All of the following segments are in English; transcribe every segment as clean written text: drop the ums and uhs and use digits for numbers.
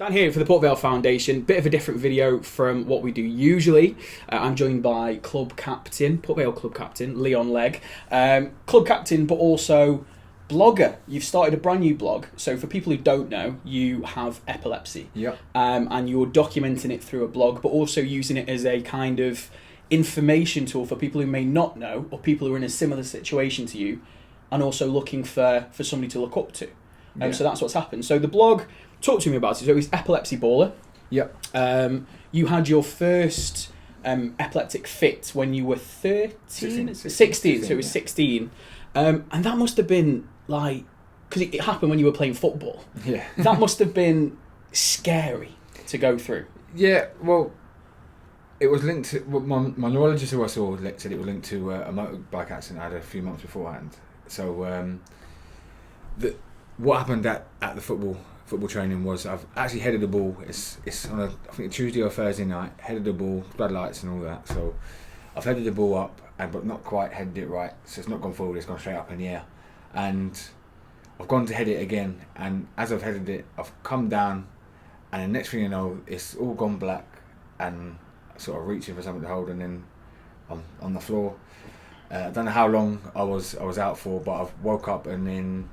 Dan here for the Port Vale Foundation. Bit of a different video from what we do usually. I'm joined by Port Vale club captain, Leon Legge. Club captain, but also blogger. You've started a brand new blog. So for people who don't know, you have epilepsy. Yep. And you're documenting it through a blog, but also using it as a kind of information tool for people who may not know, or people who are in a similar situation to you, and also looking for somebody to look up to. So that's what's happened. So the blog, talk to me about it. So it's Epilepsy Baller. Yep. You had your first epileptic fit when you were 16. So it was 16. And that must have been like, because it happened when you were playing football. Yeah. That must have been scary to go through. Yeah, well, it was linked to, my neurologist who I saw said it was linked to a motorbike accident I had a few months beforehand. So what happened at the football training was I've actually headed the ball. It's on I think a Tuesday or Thursday night. Headed the ball, floodlights and all that. So I've headed the ball up, but not quite headed it right. So it's not gone forward. It's gone straight up in the air, and I've gone to head it again. And as I've headed it, I've come down, and the next thing you know, it's all gone black, and sort of reaching for something to hold, and then I'm on the floor. I don't know how long I was out for, but I've woke up and then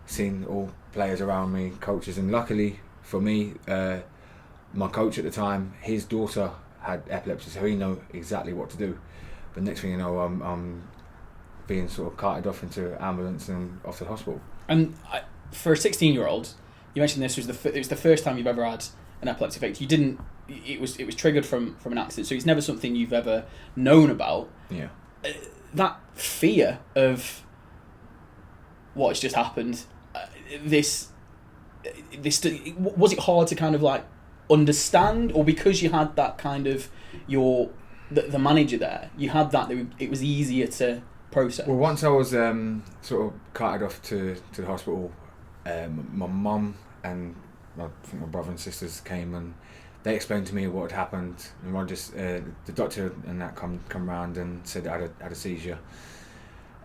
seen all players around me, coaches, and luckily for me, my coach at the time, his daughter had epilepsy, so he knew exactly what to do. But next thing you know, I'm being sort of carted off into ambulance and off to the hospital. And for a 16-year-old, you mentioned this was it was the first time you've ever had an epileptic fit. You didn't. It was triggered from an accident, so it's never something you've ever known about. Yeah. That fear of what's just happened. Was it hard to kind of like understand, or because you had that kind of the manager there, you had that it was easier to process? Well, once I was sort of carted off to the hospital, my mum and I think my brother and sisters came and they explained to me what had happened. And the doctor and that come round and said I had a seizure,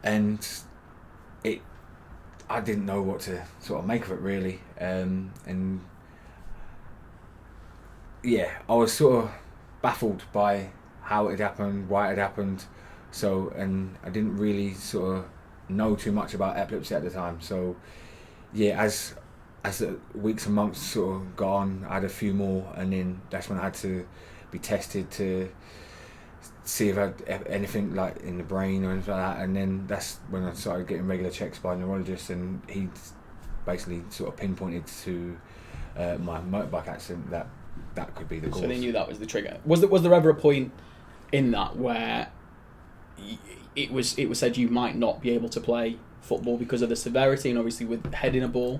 and I didn't know what to sort of make of it really, and yeah, I was sort of baffled by how it happened, why it happened. So, and I didn't really sort of know too much about epilepsy at the time. So, yeah, as the weeks and months sort of gone, I had a few more, and then that's when I had to be tested to see if I had anything like in the brain or anything like that. And then that's when I started getting regular checks by a neurologist, and he basically sort of pinpointed to my motorbike accident that could be the cause. So they knew that was the trigger. Was there ever a point in that where it was said you might not be able to play football because of the severity, and obviously with heading a ball?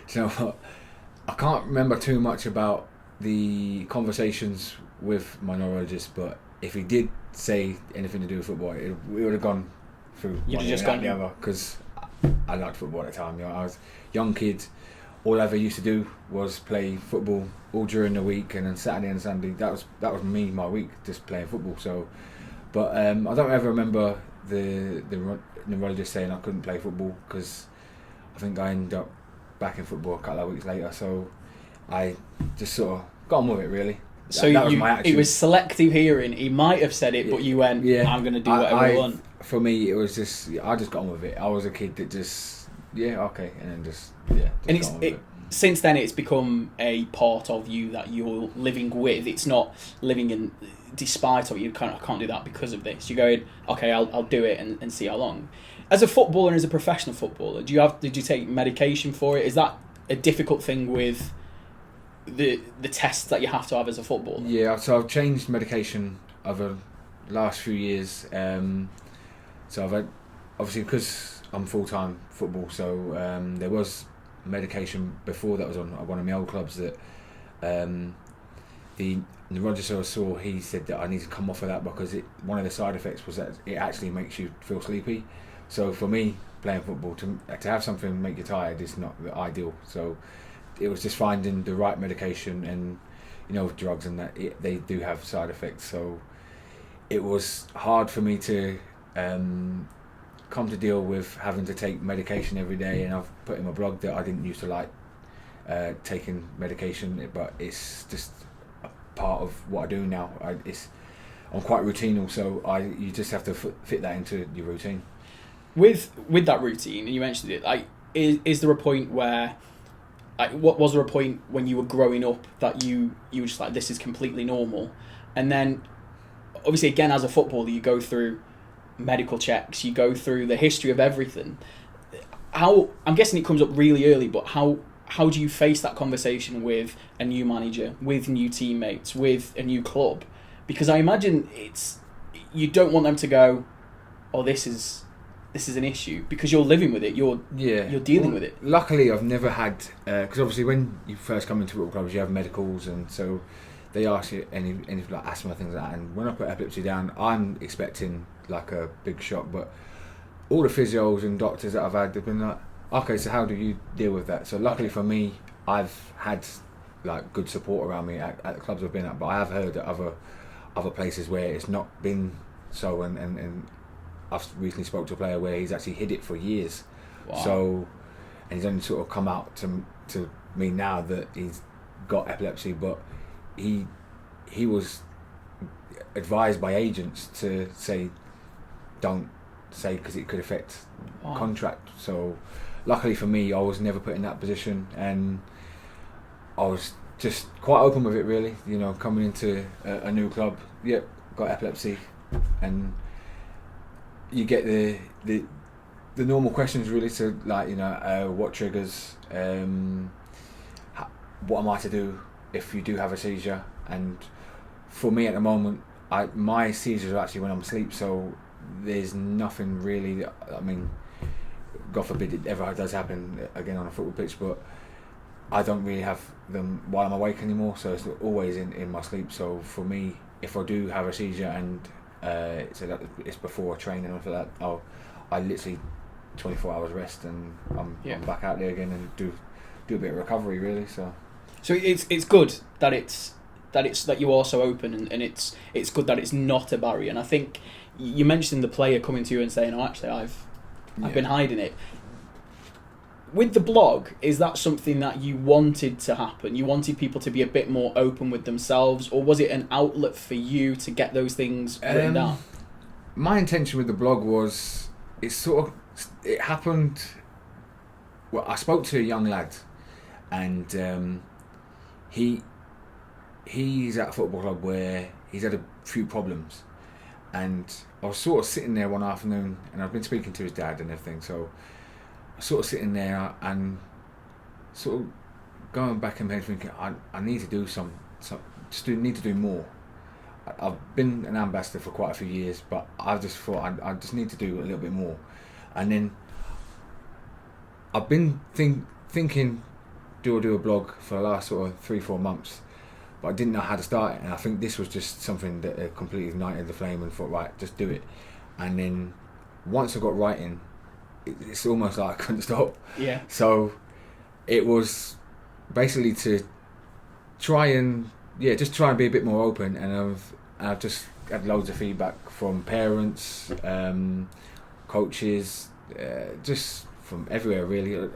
So I can't remember too much about the conversations with my neurologist, but if he did say anything to do with football, we would have gone through. You'd have just gone the other, because I liked football at the time. You know, I was a young kid. All I ever used to do was play football all during the week, and then Saturday and Sunday. That was me, my week, just playing football. So, but I don't ever remember the neurologist saying I couldn't play football, because I think I ended up back in football a couple of weeks later. So I just sort of got on with it really. So that was my attitude. It was selective hearing. He might have said it, but you went, yeah, I'm going to do whatever I want. For me, it was just, I just got on with it. I was a kid that just, yeah, okay, and then just got on with it. Since then, it's become a part of you that you're living with. It's not living in despite of you. I can't do that because of this. You're going, okay, I'll do it and see how long. As a footballer and as a professional footballer, did you take medication for it? Is that a difficult thing with the tests that you have to have as a footballer? Yeah, so I've changed medication over the last few years. So I've had, obviously, because I'm full-time football, so there was medication before that was on one of my old clubs that the neurologist I saw, he said that I need to come off of that because one of the side effects was that it actually makes you feel sleepy. So for me, playing football, to have something make you tired is not the ideal. So it was just finding the right medication, and you know, with drugs and that, they do have side effects. So it was hard for me to come to deal with having to take medication every day, and I've put in my blog that I didn't used to like taking medication, but it's just a part of what I do now. I'm quite routinal, so you just have to fit that into your routine. With that routine, and you mentioned it, like, is there a point where, like, what was there a point when you were growing up that you were just like, this is completely normal, and then obviously again as a footballer you go through medical checks, you go through the history of everything. I'm guessing it comes up really early, but how do you face that conversation with a new manager, with new teammates, with a new club? Because I imagine you don't want them to go, oh, this is an issue, because you're living with it, you're dealing with it. Luckily, I've never had, because obviously when you first come into football clubs, you have medicals, and so they ask you any like asthma, things like that. And when I put epilepsy down, I'm expecting like a big shock. But all the physios and doctors that I've had, they've been like, okay, so how do you deal with that? So luckily for me, I've had like good support around me at the clubs I've been at. But I have heard that other places where it's not been so, and I've recently spoke to a player where he's actually hid it for years. Wow. So, and he's only sort of come out to me now that he's got epilepsy, but he was advised by agents to say, don't say, because it could affect contract. So luckily for me, I was never put in that position, and I was just quite open with it, really. You know, coming into a new club, yep, got epilepsy, and you get the normal questions, really. So like, you know, what triggers, what am I to do if you do have a seizure? And for me at the moment, my seizures are actually when I'm asleep, so there's nothing really, I mean, God forbid it ever does happen again on a football pitch, but I don't really have them while I'm awake anymore, so it's always in my sleep. So for me, if I do have a seizure and so that it's before training or for that, I literally 24 hours rest, and I'm back out there again and do a bit of recovery, really. So it's good that you are so open, and it's good that it's not a barrier. And I think you mentioned the player coming to you and saying, oh, actually I've been hiding it. With the blog, is that something that you wanted to happen? You wanted people to be a bit more open with themselves, or was it an outlet for you to get those things written down? My intention with the blog was, it happened. Well, I spoke to a young lad, and he's at a football club where he's had a few problems, and I was sort of sitting there one afternoon, and I've been speaking to his dad and everything, so sort of sitting there and sort of going back in my head thinking, I need to do need to do more. I've been an ambassador for quite a few years, but I just thought I just need to do a little bit more. And then I've been thinking do a blog for the last sort of 3-4 months, but I didn't know how to start it, and I think this was just something that completely ignited the flame, and thought, right, just do it. And then once I got writing, it's almost like I couldn't stop. Yeah. So it was basically to try and be a bit more open, and I've just had loads of feedback from parents, coaches, just from everywhere, really.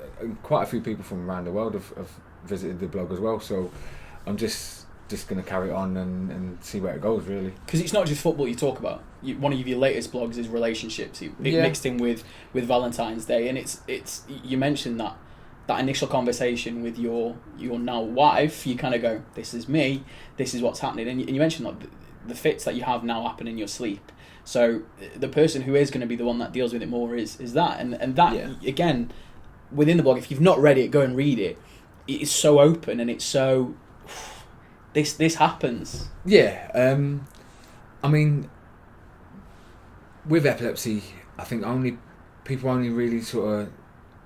Quite a few people from around the world have visited the blog as well. So I'm just going to carry on and see where it goes, really. Because it's not just football you talk about. One of your latest blogs is relationships. It mixed in with Valentine's Day, and it's you mentioned that initial conversation with your now wife. You kind of go, this is me, this is what's happening, and you mentioned that the fits that you have now happen in your sleep. So the person who is going to be the one that deals with it more is that, and that again within the blog. If you've not read it, go and read it. It is so open, and it's so this happens. Yeah, I mean, with epilepsy, I think people only really sort of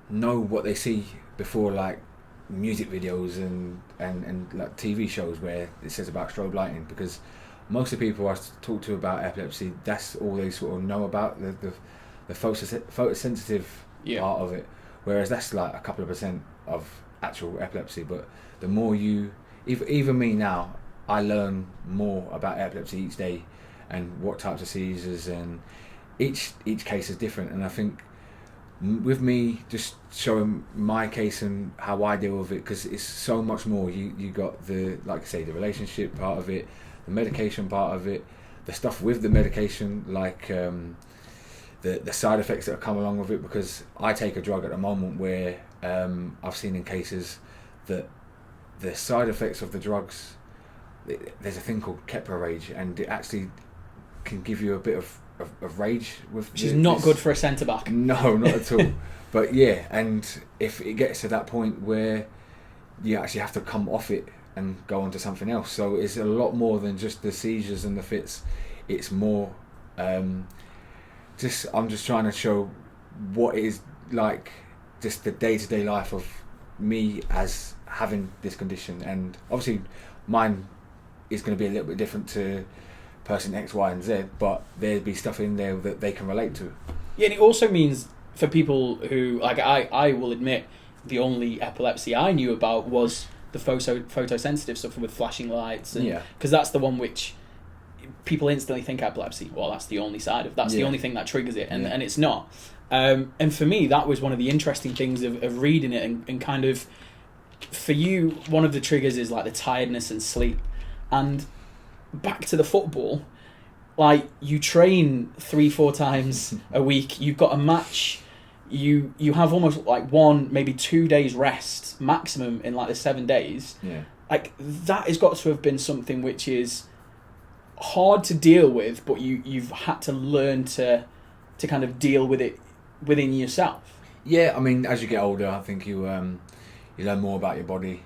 know what they see before, like music videos and like TV shows where it says about strobe lighting, because most of the people I talk to about epilepsy, that's all they sort of know about, the photosensitive part of it, whereas that's like a couple of % of actual epilepsy. But the more even me now, I learn more about epilepsy each day, and what types of seizures, and each case is different, and I think with me just showing my case and how I deal with it, because it's so much more. You got the, like I say, the relationship part of it, the medication part of it, the stuff with the medication, like the side effects that come along with it, because I take a drug at the moment where I've seen in cases that the side effects of the drugs, there's a thing called Keppler rage, and it actually can give you a bit of rage with, which is not good for a centre back. No, not at all. But yeah, and if it gets to that point where you actually have to come off it and go on to something else, so it's a lot more than just the seizures and the fits. It's more I'm just trying to show what it is like, just the day-to-day life of me as having this condition, and obviously mine is going to be a little bit different to person X, Y and Z, but there'd be stuff in there that they can relate to. Yeah, and it also means for people who, like I will admit, the only epilepsy I knew about was the photosensitive stuff with flashing lights, and because that's the one which people instantly think epilepsy. Well, that's the only side of that's the only thing that triggers it, and it's not. And for me, that was one of the interesting things of reading it, and kind of, for you, one of the triggers is like the tiredness and sleep. And back to the football, like, you train 3-4 times a week, you've got a match, you have almost like 1, maybe 2 days rest maximum in like the 7 days. Like, that has got to have been something which is hard to deal with, but you've had to learn to kind of deal with it within yourself. Yeah, I mean, as you get older, I think you learn more about your body,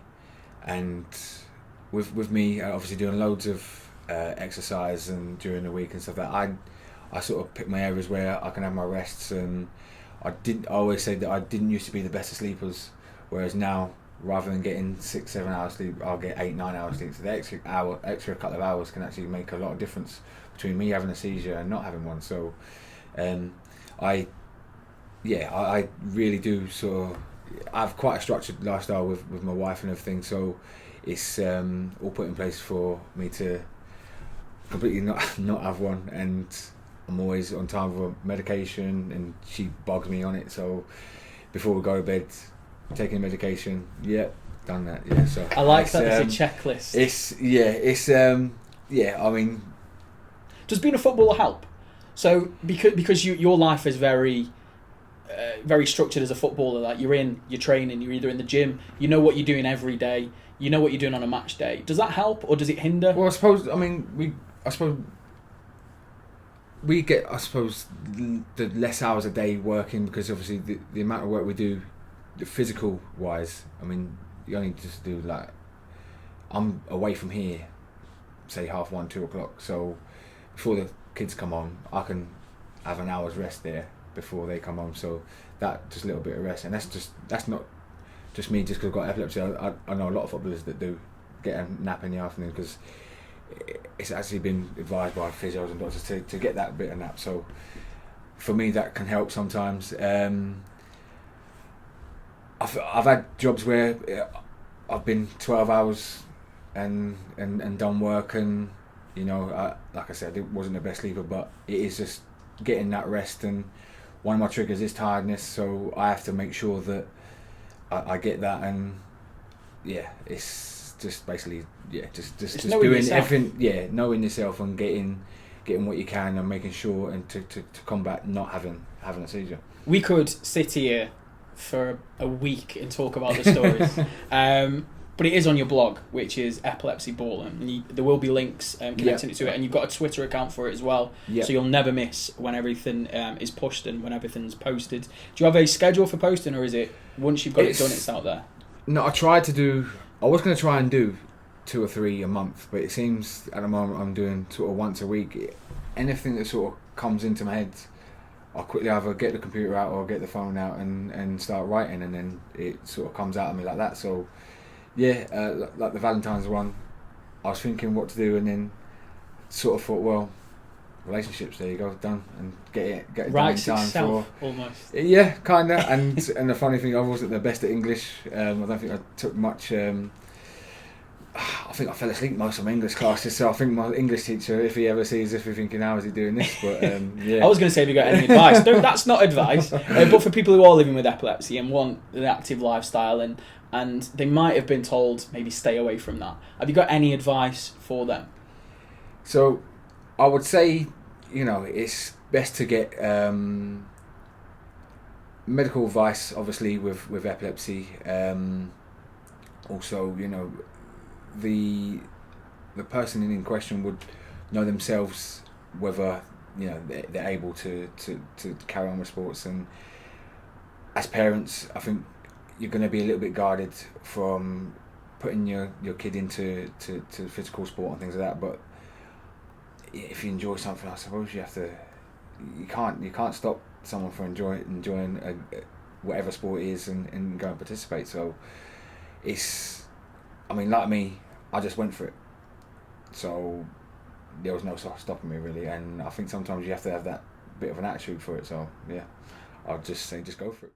and with me obviously doing loads of exercise and during the week and stuff like that, I sort of pick my areas where I can have my rests, and I always say that I didn't used to be the best of sleepers, whereas now, rather than getting 6-7 hours sleep, I'll get 8-9 hours sleep. So the extra couple of hours can actually make a lot of difference between me having a seizure and not having one. So I really do sort of, I have quite a structured lifestyle with my wife and everything, so it's all put in place for me to completely not have one, and I'm always on time with medication, and she bugs me on it. So before we go to bed, taking medication, done that. So I like that as a checklist. I mean, does being a footballer help? So because your life is very very structured as a footballer, like you're training, you're either in the gym, you know what you're doing every day, you know what you're doing on a match day. Does that help, or does it hinder? Well, I suppose we get the less hours a day working, because obviously the amount of work we do, the physical wise, I mean, you only just do, like, I'm away from here, say 1:30, 2 o'clock, so before the kids come on, I can have an hour's rest there before they come home. So that, just a little bit of rest, and that's not just me just because I've got epilepsy. I know a lot of footballers that do get a nap in the afternoon, because it's actually been advised by physios and doctors to get that bit of nap. So for me, that can help sometimes. I've had jobs where I've been 12 hours and done work, and like I said, it wasn't the best sleeper, but it is just getting that rest. And one of my triggers is tiredness, so I have to make sure that I get that. And it's just basically just doing yourself. everything, knowing yourself and getting what you can, and making sure, and to combat not having a seizure. We could sit here for a week and talk about the stories. But it is on your blog, which is Epilepsy Ballers, and there will be links connecting it to it, and you've got a Twitter account for it as well, so you'll never miss when everything is pushed and when everything's posted. Do you have a schedule for posting, or is it once you've got it done, it's out there? No, I was going to try and do 2 or 3 a month, but it seems at the moment I'm doing sort of once a week. Anything that sort of comes into my head, I'll quickly either get the computer out or get the phone out and start writing, and then it sort of comes out of me like that. So like the Valentine's one, I was thinking what to do, and then sort of thought, well, relationships, there you go, done, and get it done in time itself, almost. Yeah, kind of. And the funny thing, I wasn't the best at English. I don't think I took much. I think I fell asleep most of my English classes, so I think my English teacher, if he ever sees this, he's thinking, how is he doing this? But yeah. I was going to say, have you got any advice? No, that's not advice. But for people who are living with epilepsy and want an active lifestyle, and they might have been told maybe stay away from that, have you got any advice for them? So I would say, it's best to get medical advice, obviously, with epilepsy. Also, the person in question would know themselves whether they're able to carry on with sports. And as parents, I think you're going to be a little bit guarded from putting your kid into physical sport and things like that. But if you enjoy something, I suppose you have to. You can't stop someone from enjoying whatever sport it is and go and participate. So like me, I just went for it. So there was no stopping me really, and I think sometimes you have to have that bit of an attitude for it. So yeah, I'll just say just go for it.